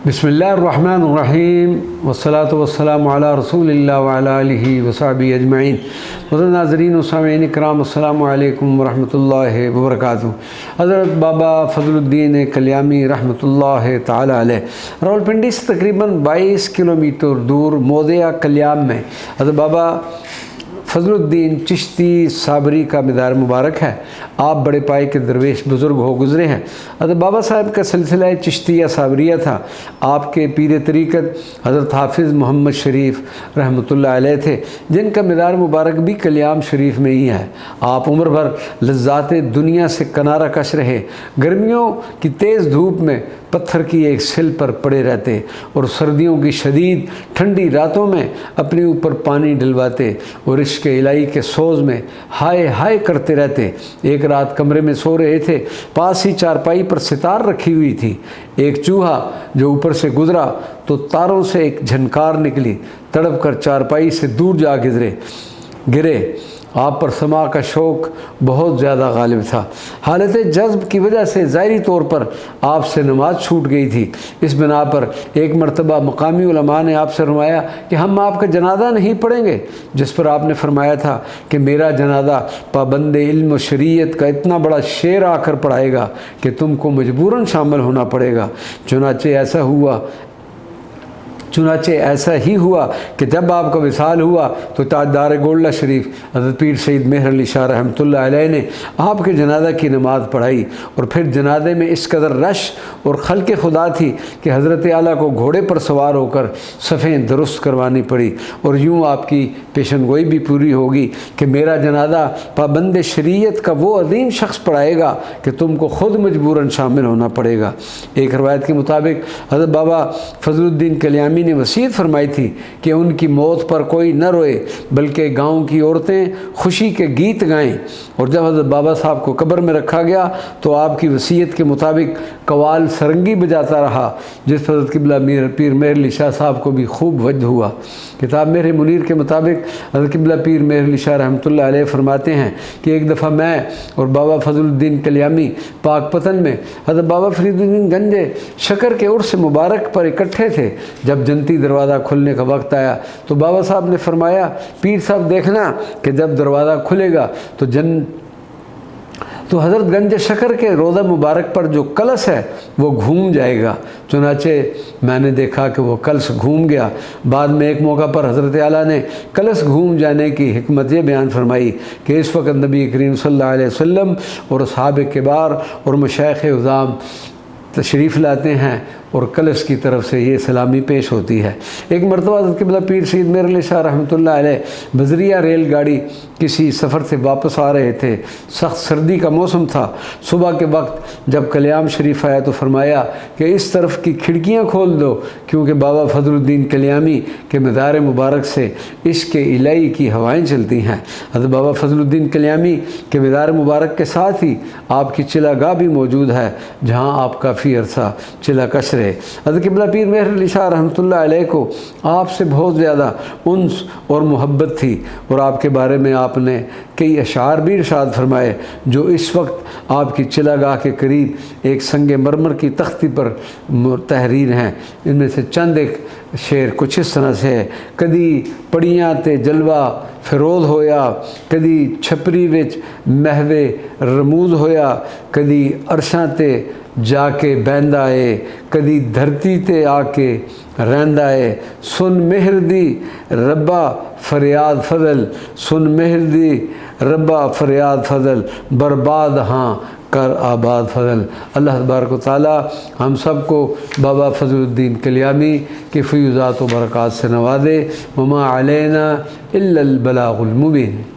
बिस्मिल्लाहिर्रहमानिर्रहीम वस्सलातु वस्सलामु अला रसूलिल्लाह व अला आलिहि व सहबिहि अजमईन। मुअज़्ज़ज़ नाज़रीन व सामीईन इकराम, अस्सलामु अलैकुम व रहमतुल्लाहि व बरकातुहू। हज़रत बाबा फ़ज़लुद्दीन कल्यामी रहमतुल्लाहि तआला अलैह रावलपिंडी से तकरीबन 22 किलोमीटर दूर मोदिया कल्याम में हज़रत बाबा फ़ज़लुद्दीन चिश्ती साबरी का मज़ार मुबारक है। आप बड़े पाए के दरवेश बुज़ुर्ग हो गुज़रे हैं। हज़रत बाबा साहब का सिलसिला चिश्तिया साबरिया था। आपके पीर तरीक़त हज़रत हाफिज़ मोहम्मद शरीफ रहमतुल्लाह अलैह थे, जिनका मज़ार मुबारक भी कल्याम शरीफ में ही है। आप उम्र भर लज़्ज़ात दुनिया से किनारा कश रहे। गर्मियों की तेज़ धूप में पत्थर की एक सिल पर पड़े रहते और सर्दियों की शदीद ठंडी रातों में अपने ऊपर पानी डलवाते और इश्क़ इलाही के सोज़ में हाय हाय करते रहते। एक रात कमरे में सो रहे थे, पास ही चारपाई पर सितार रखी हुई थी। एक चूहा जो ऊपर से गुज़रा तो तारों से एक झनकार निकली, तड़प कर चारपाई से दूर जा गिरे। आप पर समा का शौक़ बहुत ज़्यादा गालिब था। हालत जज्ब की वजह से ज़ाहिरी तौर पर आपसे नमाज छूट गई थी। इस बिना पर एक मरतबा मकामी उलमा ने आपसे फरमाया कि हम आपका जनाजा नहीं पढ़ेंगे, जिस पर आपने फरमाया था कि मेरा जनाजा पाबंद इल्म व शरीयत का इतना बड़ा शेर आकर पढ़ाएगा कि तुमको मजबूरन शामिल होना पड़ेगा। चुनाचे ऐसा ही हुआ कि जब आपका विसाल हुआ तो ताजदार गोल्डा शरीफ हज़रत पीर सईद मेहर अली शाह रहमतुल्लाह अलैह ने आपके जनाजा की नमाज़ पढ़ाई। और फिर जनाजे में इस कदर रश और खल्क़ खुदा थी कि हज़रत आला को घोड़े पर सवार होकर सफ़ें दुरुस्त करवानी पड़ी। और यूँ आपकी पेशन गोई भी पूरी होगी कि मेरा जनाजा पाबंद शरीयत का वो अजीम शख्स पढ़ाएगा कि तुमको ख़ुद मजबूरन शामिल होना पड़ेगा। एक रवायत के मुताबिक हज़रत बाबा फ़ज़लुद्दीन कल्यामी ने वसीयत फरमाई थी कि उनकी मौत पर कोई न रोए, बल्कि गांव की औरतें खुशी के गीत गाएं। और जब हज़रत बाबा साहब को कब्र में रखा गया तो आपकी वसीयत के मुताबिक कवाल सरंगी बजाता रहा, जिस पर हज़रत क़िबला पीर मेहर अली शाह साहब को भी खूब वज्द हुआ। किताब मेहर मुनीर के मुताबिक हज़रत क़िबला पीर मेहर अली शाह रहमतुल्लाह अलैह फरमाते हैं कि एक दफ़ा मैं और बाबा फ़ज़लुद्दीन कल्यामी पाकपतन में हज़रत बाबा फ़रीदुद्दीन गंजे शकर के उर्स मुबारक पर इकट्ठे थे। जब जनती दरवाज़ा खुलने का वक्त आया तो बाबा साहब ने फरमाया, पीर साहब देखना कि जब दरवाज़ा खुलेगा तो हज़रत गंज शकर के रोज़ा मुबारक पर जो कलश है वो घूम जाएगा। चुनाचे मैंने देखा कि वो कलश घूम गया। बाद में एक मौका पर हज़रत आला ने कलश घूम जाने की हिकमत ये बयान फरमाई कि इस वक्त नबी करीम सल्लल्लाहु अलैहि वसल्लम और असहाब किबार और मशाइख़ उज़ाम तशरीफ़ लाते हैं और कलश की तरफ से ये सलामी पेश होती है। एक मरतबा हज़रत क़िबला पीर सईद मेहर अली शाह रहमतुल्लाह अलैह बज़रिया रेलगाड़ी किसी सफ़र से वापस आ रहे थे। सख्त सर्दी का मौसम था। सुबह के वक्त जब कल्याम शरीफ आया तो फरमाया कि इस तरफ की खिड़कियाँ खोल दो, क्योंकि बाबा फ़ज़लुद्दीन कल्यामी के मज़ार मुबारक से इश्क़ इलाही की हवाएँ चलती हैं। हज़रत बाबा फ़ज़लुद्दीन कल्यामी के मज़ार मुबारक के साथ ही आपकी चिलागाह भी मौजूद है, जहाँ आप काफ़ी अरसा चिला कश रहे। हज़रत क़िबला पीर मेहर अली शाह रहमतुल्लाह अलैह को आपसे बहुत ज़्यादा उन्स और मोहब्बत थी और आपके बारे में आपने कई अशार भी इरशाद फरमाए जो इस वक्त आपकी चिलागाह के करीब एक संगे मरमर की तख्ती पर तहरीर हैं। इनमें से चंद एक शेर कुछ इस तरह से है। कदी पड़ियाँ ते जलवा फिरोज़ होया, कदी छपरी विच महवे रमूज़ होया, कदी अरशां ते जाके बहंदा है, कदी धरती ते आके रहंदा है। सुन मेहर दी रब्बा फरियाद फजल, सुन मेहर दी रब्बा फरियाद फजल, बर्बाद हाँ कर आबाद फजल। अल्लाह तबारक व तआला हम सबको बाबा फ़ज़लुद्दीन कल्यामी के फ़ैज़ात व बरक़ात से नवाज़े। वमा अलैना इल्लल बलागुल मुबीन।